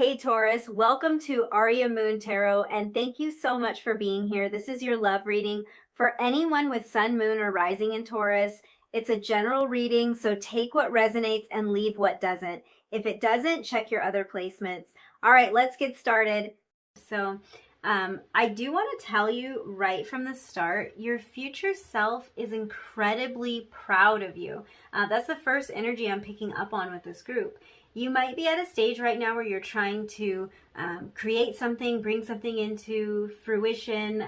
Hey Taurus, welcome to Aria Moon Tarot, and thank you so much for being here. This is your love reading for anyone with Sun, Moon, or Rising in Taurus. It's a general reading, so take what resonates and leave what doesn't. If it doesn't, check your other placements. All right, let's get started. So, I do want to tell you right from the start, your future self is incredibly proud of you. That's the first energy I'm picking up on with this group. You might be at a stage right now where you're trying to create something, bring something into fruition.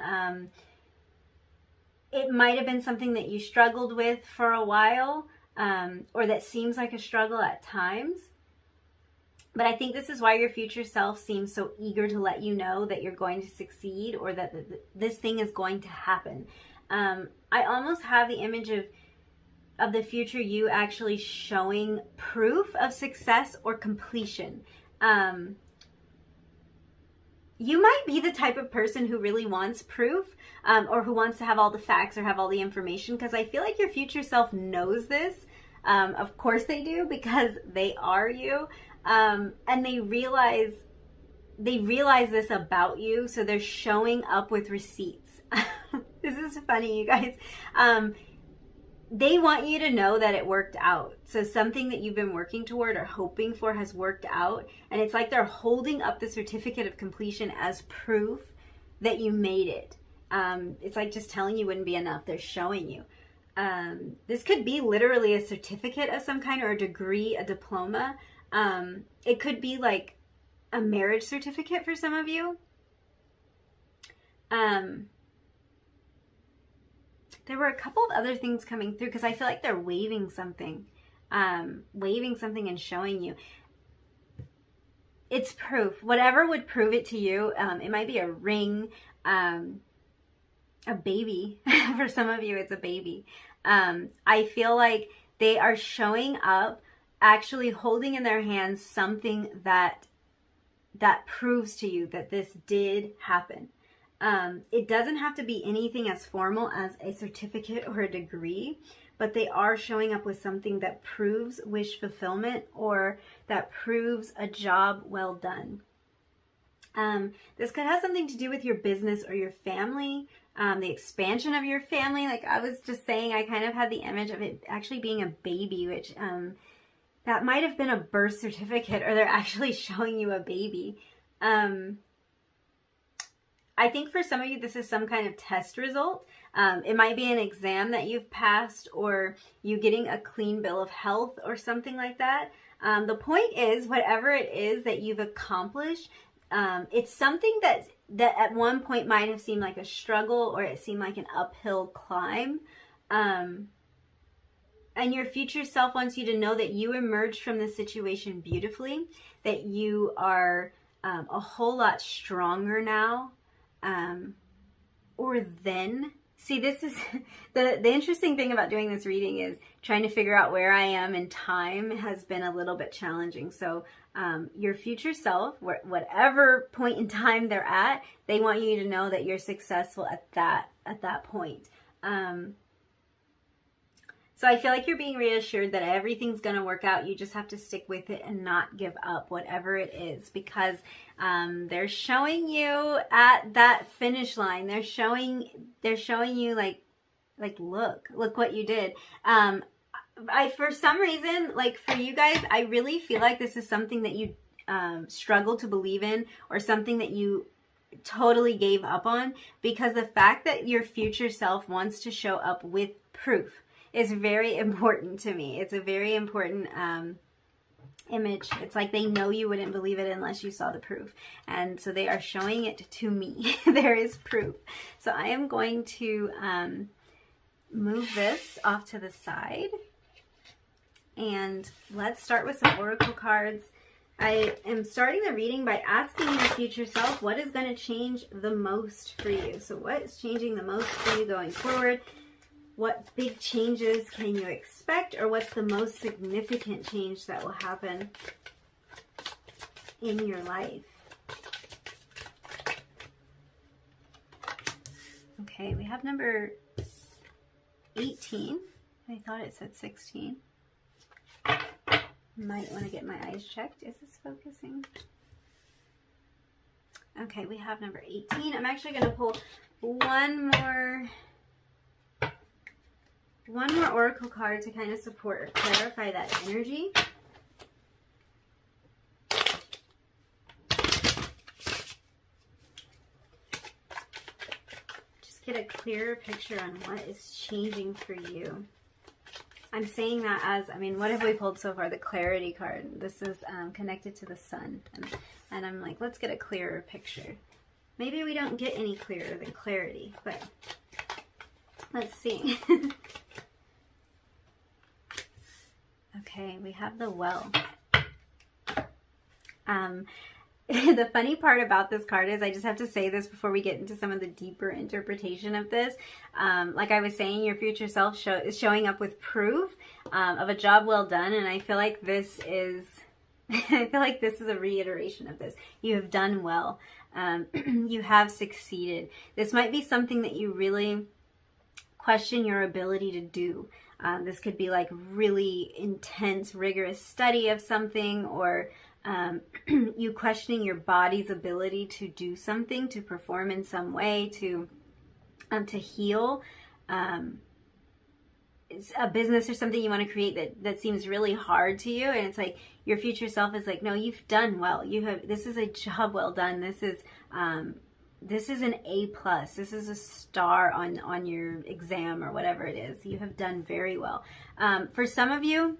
It might have been something that you struggled with for a while, or that seems like a struggle at times. But I think this is why your future self seems so eager to let you know that you're going to succeed, or that this thing is going to happen. I almost have the image of the future you actually showing proof of success or completion. You might be the type of person who really wants proof, or who wants to have all the facts or have all the information, because I feel like your future self knows this. Of course they do, because they are you, and they realize this about you, so they're showing up with receipts. This is funny, you guys. They want you to know that it worked out. So something that you've been working toward or hoping for has worked out. And it's like they're holding up the certificate of completion as proof that you made it. It's like just telling you wouldn't be enough. They're showing you. This could be literally a certificate of some kind, or a degree, a diploma. It could be like a marriage certificate for some of you. There were a couple of other things coming through, because I feel like they're waving something and showing you. It's proof. Whatever would prove it to you. It might be a ring, a baby. For some of you, it's a baby. I feel like they are showing up, actually holding in their hands something that proves to you that this did happen. It doesn't have to be anything as formal as a certificate or a degree, but they are showing up with something that proves wish fulfillment, or that proves a job well done. This could have something to do with your business or your family, the expansion of your family. Like I was just saying, I kind of had the image of it actually being a baby, which that might have been a birth certificate, or they're actually showing you a baby. I think for some of you, this is some kind of test result. It might be an exam that you've passed, or you getting a clean bill of health or something like that. The point is, whatever it is that you've accomplished, it's something that at one point might have seemed like a struggle, or it seemed like an uphill climb. And your future self wants you to know that you emerged from this situation beautifully, that you are a whole lot stronger now. Or then, see, this is the interesting thing about doing this reading is trying to figure out where I am in time has been a little bit challenging. So your future self, whatever point in time they're at, they want you to know that you're successful at that point. So I feel like you're being reassured that everything's going to work out. You just have to stick with it and not give up, whatever it is, because they're showing you at that finish line. They're showing you like look what you did. For some reason, like for you guys, I really feel like this is something that you struggle to believe in, or something that you totally gave up on, because the fact that your future self wants to show up with proof is very important to me. It's a very important image. It's like they know you wouldn't believe it unless you saw the proof. And so they are showing it to me. There is proof. So I am going to move this off to the side. And let's start with some oracle cards. I am starting the reading by asking your future self, what is going to change the most for you? So what is changing the most for you going forward? What big changes can you expect, or what's the most significant change that will happen in your life? Okay, we have number 18. I thought it said 16. Might want to get my eyes checked. Is this focusing? Okay, we have number 18. I'm actually going to pull one more oracle card to kind of support or clarify that energy. Just get a clearer picture on what is changing for you. I'm saying that as, I mean, what have we pulled so far? The clarity card. This is connected to the sun. And I'm like, let's get a clearer picture. Maybe we don't get any clearer than clarity, but let's see. Okay, we have the well. The funny part about this card is, I just have to say this before we get into some of the deeper interpretation of this. Like I was saying, your future self is showing up with proof of a job well done, and I feel like this is a reiteration of this. You have done well. You have succeeded. This might be something that you really question your ability to do. This could be like really intense, rigorous study of something, or you questioning your body's ability to do something, to perform in some way, to heal. It's a business or something you want to create that seems really hard to you, and it's like your future self is like, no, you've done well. This is a job well done. This is an A+. This is a star on your exam or whatever it is. You have done very well. For some of you,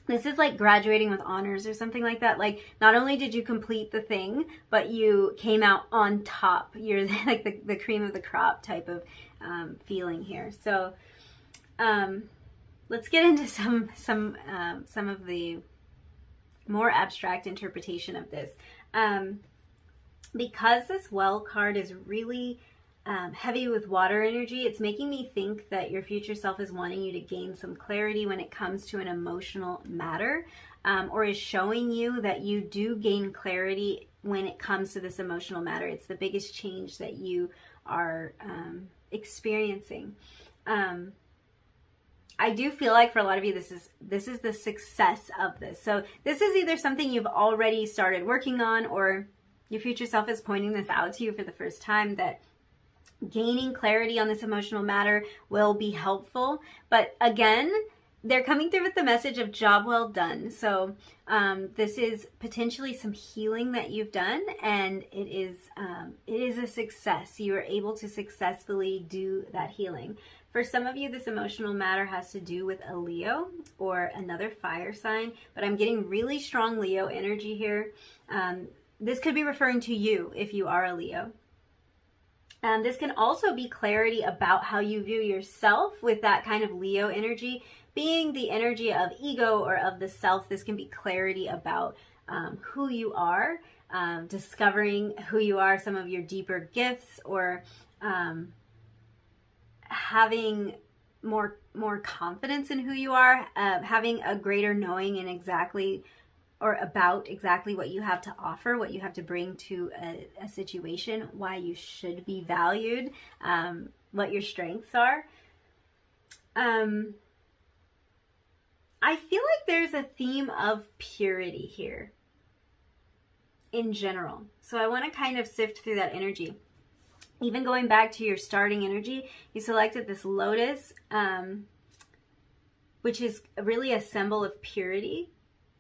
this is like graduating with honors or something like that. Like, not only did you complete the thing, but you came out on top. You're like the cream of the crop type of feeling here. So let's get into some of the more abstract interpretation of this. Because this well card is really heavy with water energy, it's making me think that your future self is wanting you to gain some clarity when it comes to an emotional matter, or is showing you that you do gain clarity when it comes to this emotional matter. It's the biggest change that you are experiencing. I do feel like for a lot of you, this is the success of this. So this is either something you've already started working on, or your future self is pointing this out to you for the first time, that gaining clarity on this emotional matter will be helpful. But again, they're coming through with the message of job well done. So this is potentially some healing that you've done, and it is a success. You are able to successfully do that healing. For some of you, this emotional matter has to do with a Leo or another fire sign, but I'm getting really strong Leo energy here. This could be referring to you if you are a Leo. This can also be clarity about how you view yourself, with that kind of Leo energy being the energy of ego or of the self. This can be clarity about who you are, discovering who you are, some of your deeper gifts, or having more confidence in who you are, having a greater knowing in exactly what you have to offer, what you have to bring to a situation, why you should be valued, what your strengths are. I feel like there's a theme of purity here in general. So I want to kind of sift through that energy. Even going back to your starting energy, you selected this lotus, which is really a symbol of purity.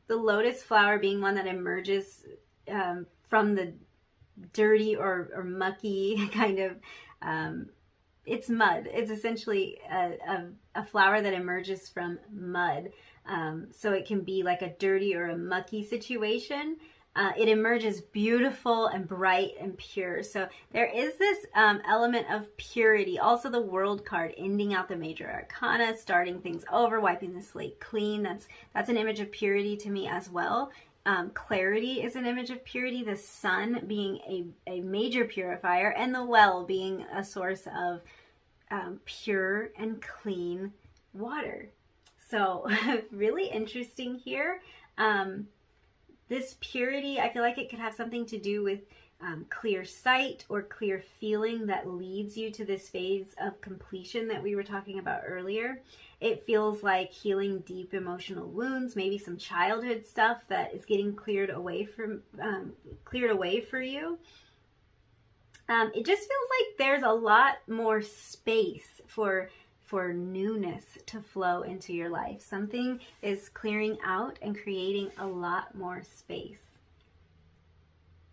The lotus flower being one that emerges from the dirty or mucky kind of, it's mud. It's essentially a flower that emerges from mud. So it can be like a dirty or a mucky situation. It emerges beautiful and bright and pure. So there is this element of purity. Also the World card, ending out the major arcana, starting things over, wiping the slate clean. That's an image of purity to me as well. Clarity is an image of purity. The sun being a major purifier, and the well being a source of pure and clean water. So really interesting here. This purity, I feel like it could have something to do with clear sight or clear feeling that leads you to this phase of completion that we were talking about earlier. It feels like healing deep emotional wounds, maybe some childhood stuff that is getting cleared away for you. It just feels like there's a lot more space for newness to flow into your life. Something is clearing out and creating a lot more space.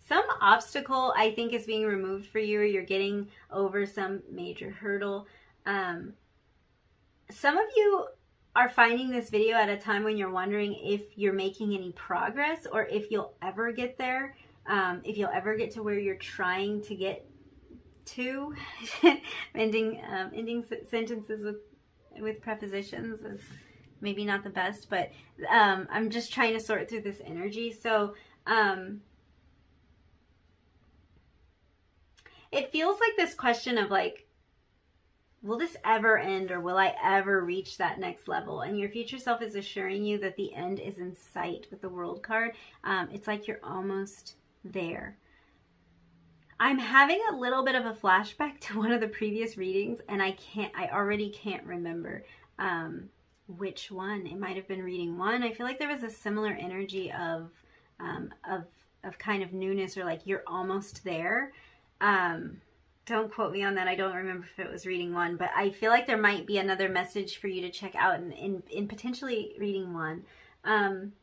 Some obstacle, I think, is being removed for you, or you're getting over some major hurdle. Some of you are finding this video at a time when you're wondering if you're making any progress, or if you'll ever get there, if you'll ever get to where you're trying to get to. ending sentences with prepositions is maybe not the best, but I'm just trying to sort through this energy. So it feels like this question of like, will this ever end, or will I ever reach that next level? And your future self is assuring you that the end is in sight with the World card. It's like you're almost there. I'm having a little bit of a flashback to one of the previous readings, and I already can't remember which one. It might have been reading 1. I feel like there was a similar energy of kind of newness, or like you're almost there. Don't quote me on that. I don't remember if it was reading 1, but I feel like there might be another message for you to check out in potentially reading 1.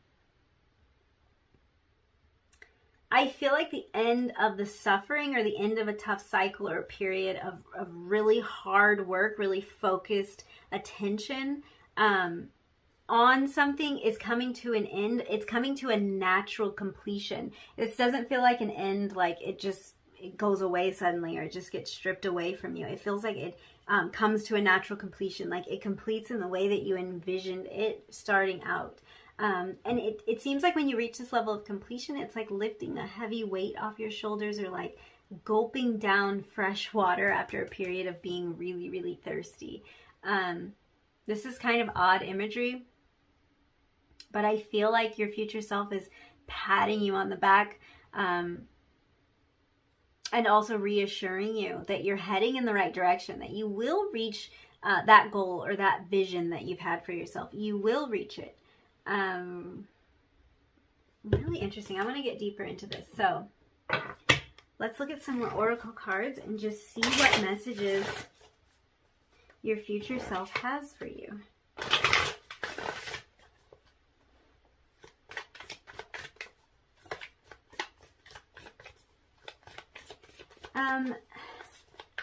I feel like the end of the suffering, or the end of a tough cycle, or a period of really hard work, really focused attention on something is coming to an end. It's coming to a natural completion. This doesn't feel like an end, like it goes away suddenly, or it just gets stripped away from you. It feels like it comes to a natural completion, like it completes in the way that you envisioned it starting out. And it seems like when you reach this level of completion, it's like lifting a heavy weight off your shoulders, or like gulping down fresh water after a period of being really, really thirsty. This is kind of odd imagery, but I feel like your future self is patting you on the back, and also reassuring you that you're heading in the right direction, that you will reach that goal or that vision that you've had for yourself. You will reach it. Really interesting. I want to get deeper into this. So let's look at some more oracle cards and just see what messages your future self has for you.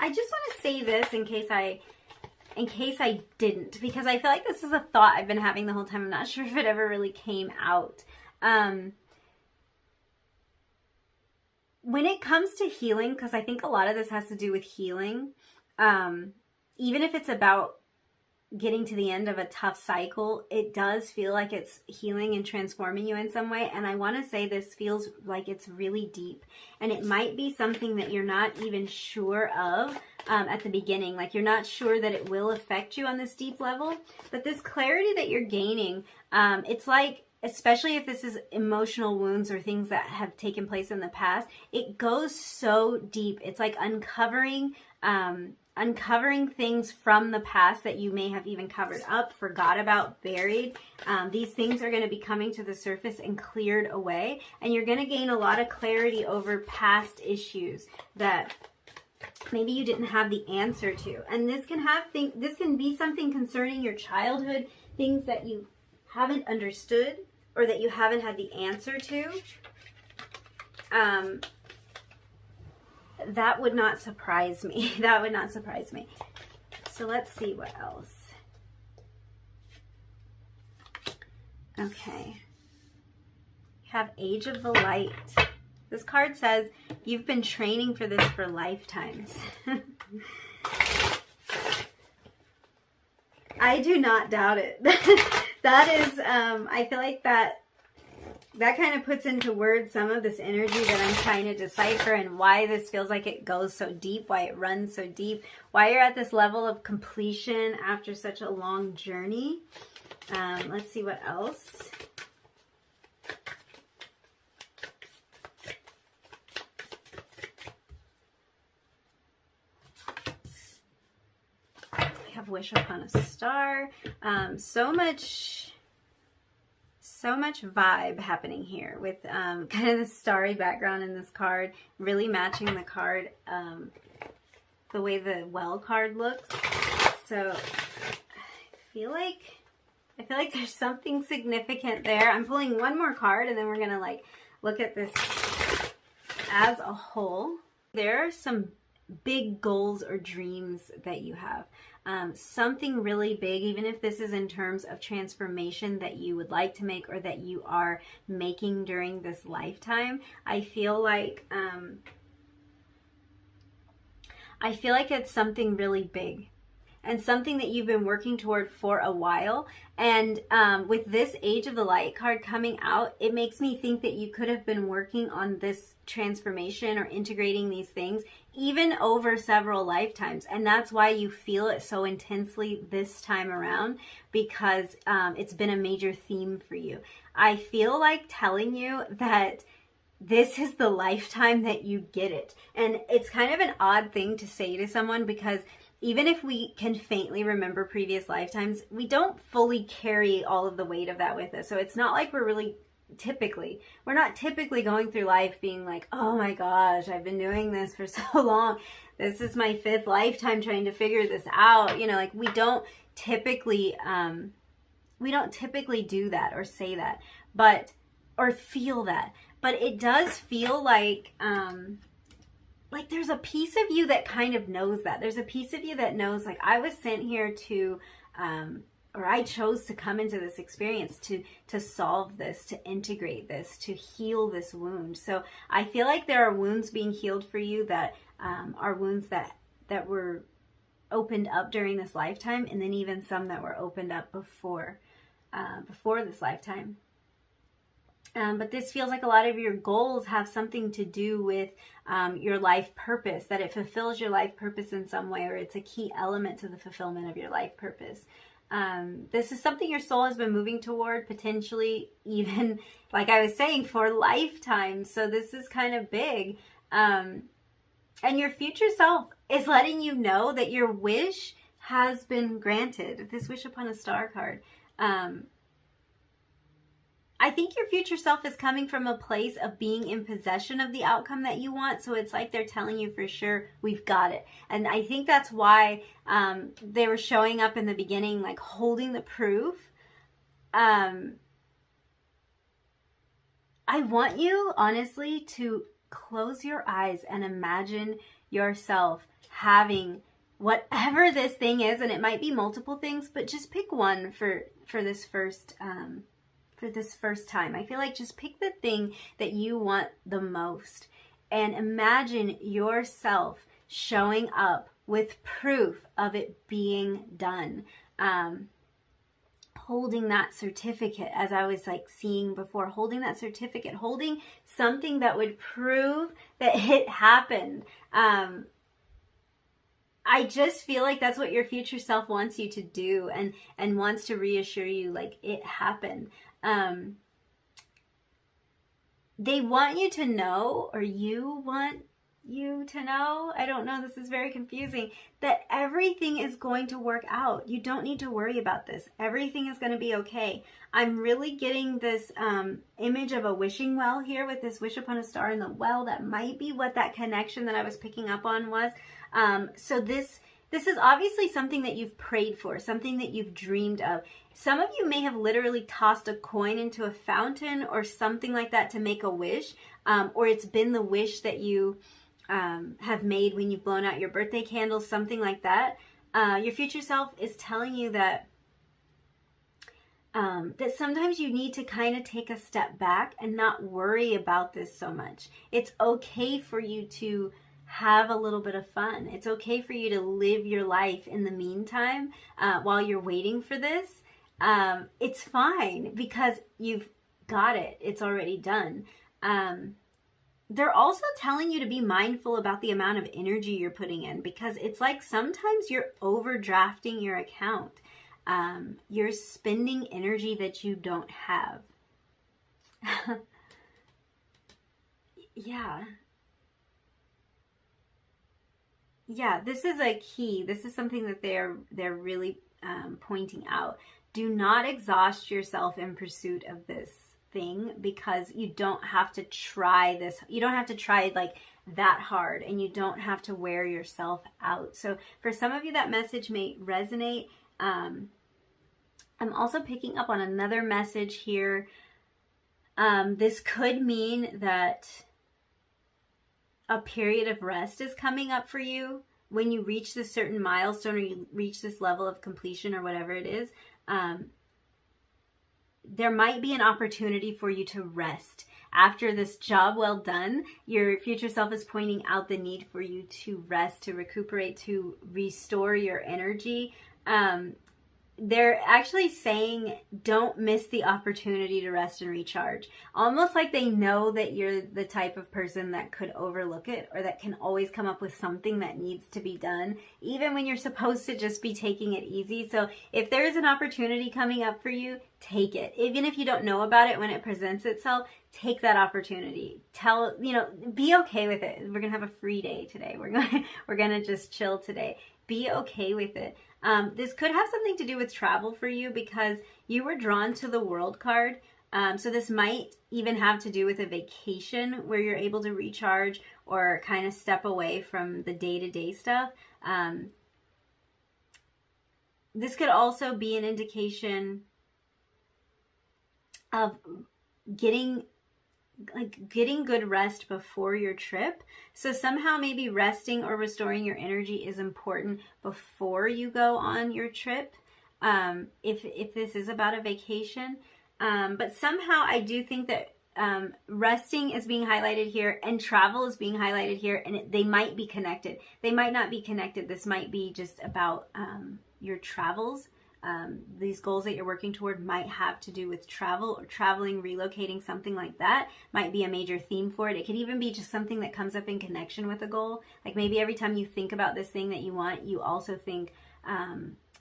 I just want to say this in case I didn't, because I feel like this is a thought I've been having the whole time. I'm not sure if it ever really came out. When it comes to healing, because I think a lot of this has to do with healing, even if it's about getting to the end of a tough cycle, it does feel like it's healing and transforming you in some way. And I want to say this feels like it's really deep, and it might be something that you're not even sure of at the beginning. Like you're not sure that it will affect you on this deep level, but this clarity that you're gaining, it's like, especially if this is emotional wounds or things that have taken place in the past, it goes so deep. It's like uncovering things from the past that you may have even covered up, forgot about, buried. These things are going to be coming to the surface and cleared away, and you're going to gain a lot of clarity over past issues that maybe you didn't have the answer to. And this can be something concerning your childhood, things that you haven't understood or that you haven't had the answer to. That would not surprise me. That would not surprise me. So let's see what else. Okay. You have Age of the Light. This card says you've been training for this for lifetimes. I do not doubt it. That is, I feel like that kind of puts into words some of this energy that I'm trying to decipher, and why this feels like it goes so deep, why it runs so deep, why you're at this level of completion after such a long journey. Let's see what else. We have Wish Upon a Star. So so much vibe happening here with kind of the starry background in this card, really matching the card, the way the well card looks. So I feel like there's something significant there. I'm pulling one more card and then we're gonna like look at this as a whole. There are some big goals or dreams that you have. Something really big, even if this is in terms of transformation that you would like to make or that you are making during this lifetime. I feel like it's something really big and something that you've been working toward for a while. And with this Age of the Light card coming out, it makes me think that you could have been working on this transformation or integrating these things even over several lifetimes. And that's why you feel it so intensely this time around, because it's been a major theme for you. I feel like telling you that this is the lifetime that you get it. And it's kind of an odd thing to say to someone, because even if we can faintly remember previous lifetimes, we don't fully carry all of the weight of that with us. So it's not like we're not typically going through life being like, oh my gosh, I've been doing this for so long. This is my 5th lifetime trying to figure this out. You know, like we don't typically do that or say that, or feel that. But it does feel like there's a piece of you that kind of knows that. There's a piece of you that knows, like, I was sent here to, or I chose to come into this experience to solve this, to integrate this, to heal this wound. So I feel like there are wounds being healed for you that are wounds that were opened up during this lifetime, and then even some that were opened up before this lifetime. But this feels like a lot of your goals have something to do with your life purpose, that it fulfills your life purpose in some way, or it's a key element to the fulfillment of your life purpose. This is something your soul has been moving toward, potentially even, like I was saying, for lifetimes. So this is kind of big. And your future self is letting you know that your wish has been granted. This Wish Upon a Star card. I think your future self is coming from a place of being in possession of the outcome that you want. So it's like they're telling you for sure, we've got it. And I think that's why they were showing up in the beginning, like holding the proof. I want you, honestly, to close your eyes and imagine yourself having whatever this thing is. And it might be multiple things, but just pick one for this first time. I feel like just pick the thing that you want the most and imagine yourself showing up with proof of it being done. Holding that certificate, as I was like seeing before, holding that certificate, holding something that would prove that it happened. I just feel like that's what your future self wants you to do, and wants to reassure you like it happened. They want you to know, or you want you to know, I don't know, this is very confusing, that everything is going to work out. You don't need to worry about this. Everything is going to be okay. I'm really getting this image of a wishing well here with this Wish Upon a Star in the well. That might be what that connection that I was picking up on was. So this is obviously something that you've prayed for, something that you've dreamed of. Some of you may have literally tossed a coin into a fountain or something like that to make a wish, or it's been the wish that you have made when you've blown out your birthday candles, something like that. Your future self is telling you that that sometimes you need to kind of take a step back and not worry about this so much. It's okay for you to have a little bit of fun. It's okay for you to live your life in the meantime while you're waiting for this. It's fine because you've got it. It's already done. They're also telling you to be mindful about the amount of energy you're putting in, because it's like sometimes you're overdrafting your account. You're spending energy that you don't have. Yeah. Yeah, this is a key. This is something that they're really pointing out. do not exhaust yourself in pursuit of this thing, because you don't have to try this. You don't have to try like that hard, and you don't have to wear yourself out. So for some of you, that message may resonate. I'm also picking up on another message here. This could mean that a period of rest is coming up for you when you reach this certain milestone, or you reach this level of completion, or whatever it is. There might be an opportunity for you to rest. After this job well done, your future self is pointing out the need for you to rest, to recuperate, to restore your energy. They're actually saying don't miss the opportunity to rest and recharge. Almost like they know that you're the type of person that could overlook it, or that can always come up with something that needs to be done, even when you're supposed to just be taking it easy. So if there is an opportunity coming up for you, take it. Even if you don't know about it when it presents itself, take that opportunity. Be okay with it. We're going to have a free day today. We're going to just chill today. Be okay with it. This could have something to do with travel for you, because you were drawn to the World card. So this might even have to do with a vacation where you're able to recharge, or kind of step away from the day-to-day stuff. This could also be an indication of getting good rest before your trip. So somehow maybe resting or restoring your energy is important before you go on your trip, if this is about a vacation. But somehow I do think that resting is being highlighted here, and travel is being highlighted here, and they might be connected. They might not be connected. This might be just about your travels. These goals that you're working toward might have to do with travel, or traveling, relocating, something like that might be a major theme for it. It could even be just something that comes up in connection with a goal. Like maybe every time you think about this thing that you want, you also think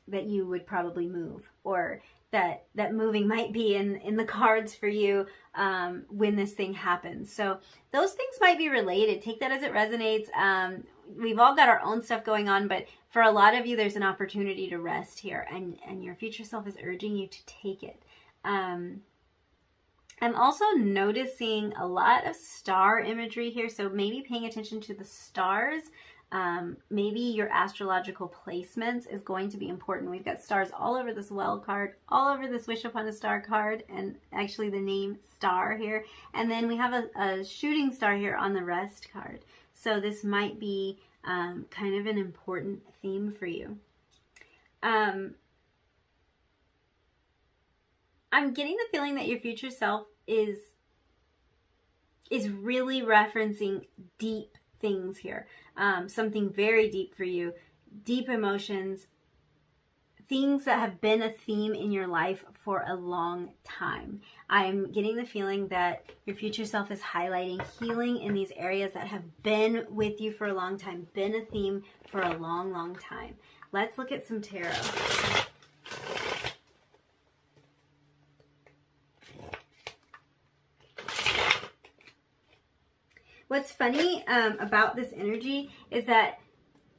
that you would probably move, or that moving might be in the cards for you when this thing happens. So those things might be related. Take that as it resonates. We've all got our own stuff going on, but for a lot of you, there's an opportunity to rest here, and your future self is urging you to take it. I'm also noticing a lot of star imagery here, so maybe paying attention to the stars. Maybe your astrological placements is going to be important. We've got stars all over this well card, all over this Wish Upon a Star card, and actually the name star here. And then we have a shooting star here on the rest card. So this might be kind of an important theme for you. I'm getting the feeling that your future self is really referencing deep things here. Something very deep for you, deep emotions, things that have been a theme in your life for a long time. I'm getting the feeling that your future self is highlighting healing in these areas that have been with you for a long time, been a theme for a long, long time. Let's look at some tarot. What's funny about this energy is that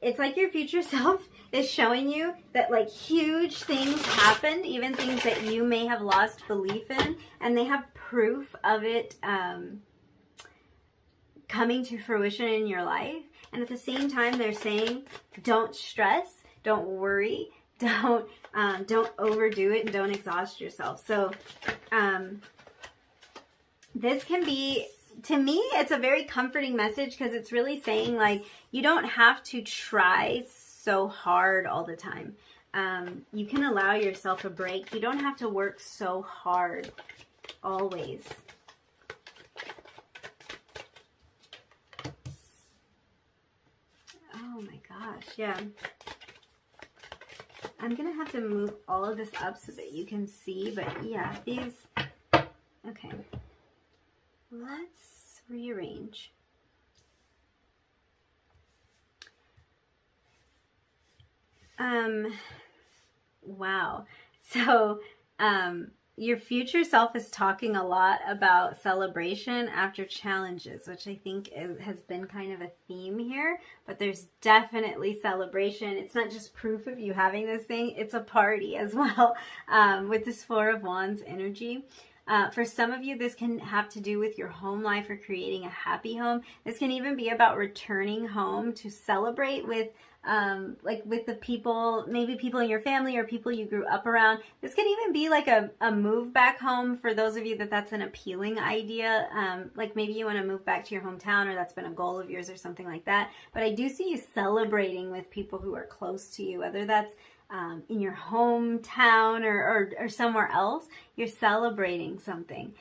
it's like your future self is showing you that like huge things happened, even things that you may have lost belief in, and they have proof of it coming to fruition in your life. And at the same time, they're saying, don't stress, don't worry, don't overdo it, and don't exhaust yourself. So this can be, to me, it's a very comforting message, because it's really saying like, you don't have to try so hard all the time. You can allow yourself a break. You don't have to work so hard always. Oh my gosh, yeah. I'm gonna have to move all of this up so that you can see, but yeah, these, okay. Let's rearrange. Wow. So, Your future self is talking a lot about celebration after challenges, which I think has been kind of a theme here, but there's definitely celebration. It's not just proof of you having this thing, it's a party as well, with this Four of Wands energy. For some of you, this can have to do with your home life or creating a happy home. This can even be about returning home to celebrate with like with the people, maybe people in your family or people you grew up around. This can even be like a move back home for those of you that's an appealing idea. Like maybe you want to move back to your hometown, or that's been a goal of yours or something like that. But I do see you celebrating with people who are close to you, whether that's in your hometown or somewhere else. You're celebrating something.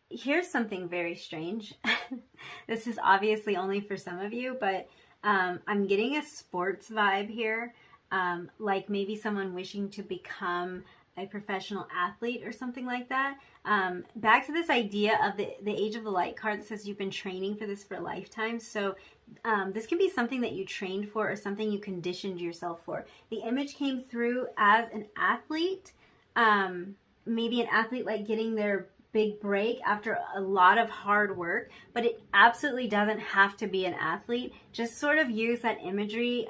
Here's something very strange. This is obviously only for some of you, but I'm getting a sports vibe here. Like maybe someone wishing to become a professional athlete or something like that. Back to this idea of the Age of the Light card that says you've been training for this for a lifetime. So this can be something that you trained for or something you conditioned yourself for. The image came through as an athlete, maybe an athlete like getting their big break after a lot of hard work, but it absolutely doesn't have to be an athlete. Just sort of use that imagery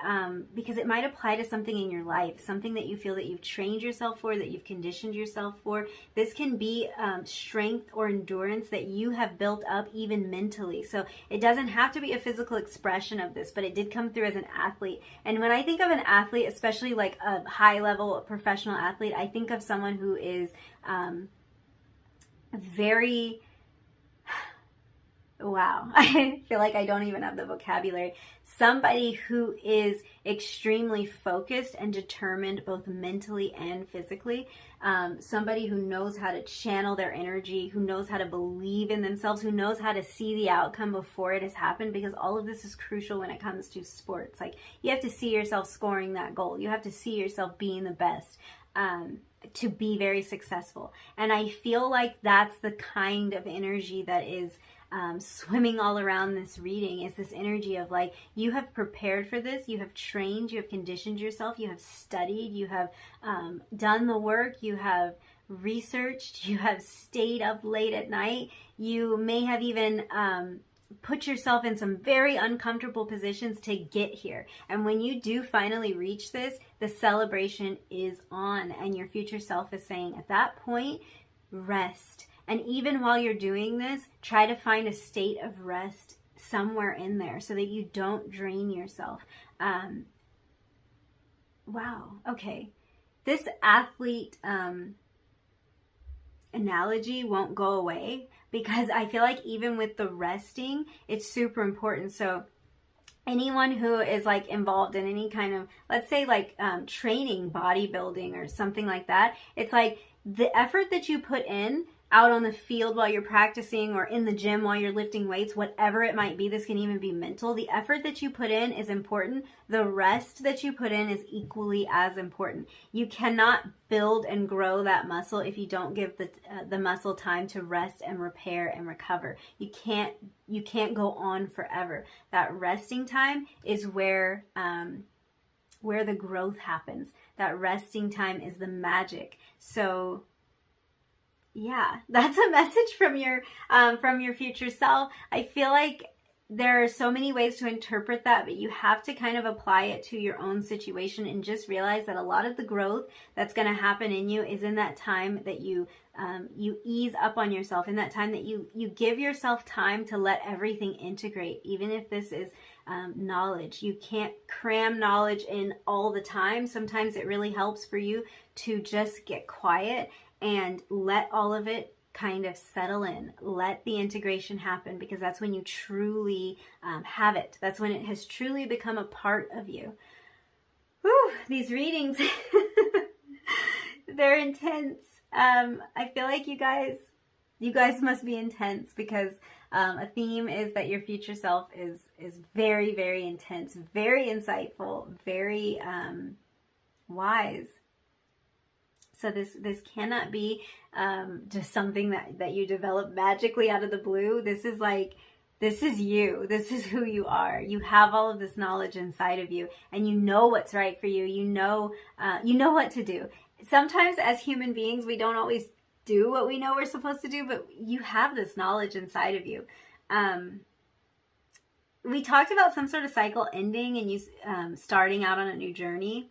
because it might apply to something in your life, something that you feel that you've trained yourself for, that you've conditioned yourself for. This can be strength or endurance that you have built up even mentally. So it doesn't have to be a physical expression of this, but it did come through as an athlete. And when I think of an athlete, especially like a high level professional athlete, I think of someone who is very, wow, I feel like I don't even have the vocabulary. Somebody who is extremely focused and determined both mentally and physically. Somebody who knows how to channel their energy, who knows how to believe in themselves, who knows how to see the outcome before it has happened, because all of this is crucial when it comes to sports. Like, you have to see yourself scoring that goal. You have to see yourself being the best. To be very successful. And I feel like that's the kind of energy that is swimming all around this reading, is this energy of like, you have prepared for this, you have trained, you have conditioned yourself, you have studied, you have done the work, you have researched, you have stayed up late at night, you may have even put yourself in some very uncomfortable positions to get here. And when you do finally reach this, the celebration is on, and your future self is saying at that point, rest. And even while you're doing this, try to find a state of rest somewhere in there so that you don't drain yourself. Wow. Okay. This athlete analogy won't go away, because I feel like even with the resting, it's super important. So anyone who is like involved in any kind of, let's say like training, bodybuilding or something like that, it's like the effort that you put in out on the field while you're practicing, or in the gym while you're lifting weights, whatever it might be, this can even be mental. The effort that you put in is important. The rest that you put in is equally as important. You cannot build and grow that muscle if you don't give the muscle time to rest and repair and recover. You can't go on forever. That resting time is where the growth happens. That resting time is the magic. So yeah, that's a message from your future self. I feel like there are so many ways to interpret that, but you have to kind of apply it to your own situation and just realize that a lot of the growth that's going to happen in you is in that time that you ease up on yourself, in that time that you give yourself time to let everything integrate, even if this is knowledge. You can't cram knowledge in all the time. Sometimes it really helps for you to just get quiet and let all of it kind of settle in. Let the integration happen, because that's when you truly have it. That's when it has truly become a part of you. Whew, these readings, they're intense. I feel like you guys must be intense, because a theme is that your future self is very, very intense, very insightful, very wise. So this cannot be just something that you develop magically out of the blue. This is you. This is who you are. You have all of this knowledge inside of you, and you know what's right for you. You know what to do. sometimes as human beings, we don't always do what we know we're supposed to do, but you have this knowledge inside of you. We talked about some sort of cycle ending and you starting out on a new journey.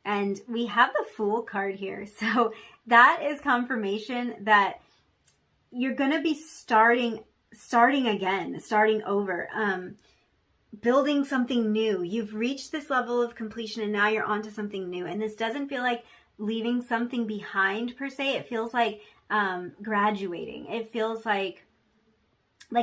And we have the Fool card here. So that is confirmation that you're going to be starting again, starting over, building something new. You've reached this level of completion and now you're on to something new. And this doesn't feel like leaving something behind per se. It feels like graduating. It feels like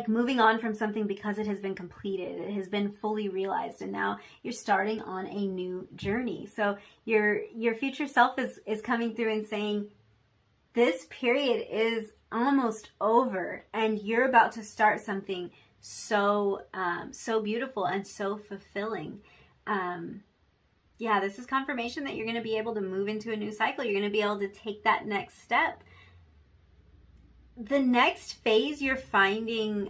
moving on from something because it has been completed. It has been fully realized, and now you're starting on a new journey. So your future self is coming through and saying, this period is almost over, and you're about to start something so beautiful and so fulfilling. Yeah, this is confirmation that you're going to be able to move into a new cycle. You're going to be able to take that next step. The next phase you're finding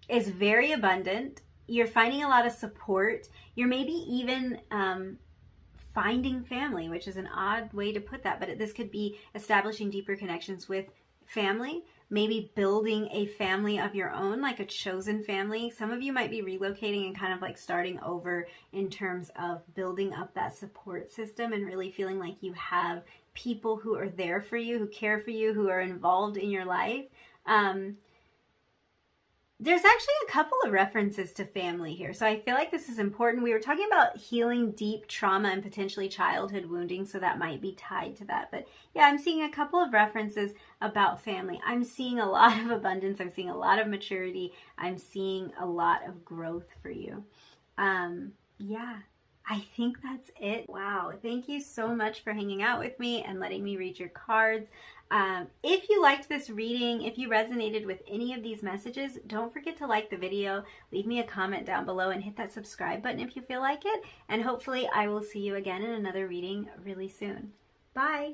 is very abundant. You're finding a lot of support. You're maybe even finding family, which is an odd way to put that, but this could be establishing deeper connections with family, maybe building a family of your own, like a chosen family. Some of you might be relocating and kind of like starting over in terms of building up that support system and really feeling like you have people who are there for you, who care for you, who are involved in your life. There's actually a couple of references to family here, so I feel like this is important. We were talking about healing deep trauma and potentially childhood wounding, so that might be tied to that. But yeah, I'm seeing a couple of references about family. I'm seeing a lot of abundance. I'm seeing a lot of maturity. I'm seeing a lot of growth for you. Yeah. I think that's it. Wow. Thank you so much for hanging out with me and letting me read your cards. If you liked this reading, if you resonated with any of these messages, don't forget to like the video, leave me a comment down below, and hit that subscribe button if you feel like it. And hopefully I will see you again in another reading really soon. Bye.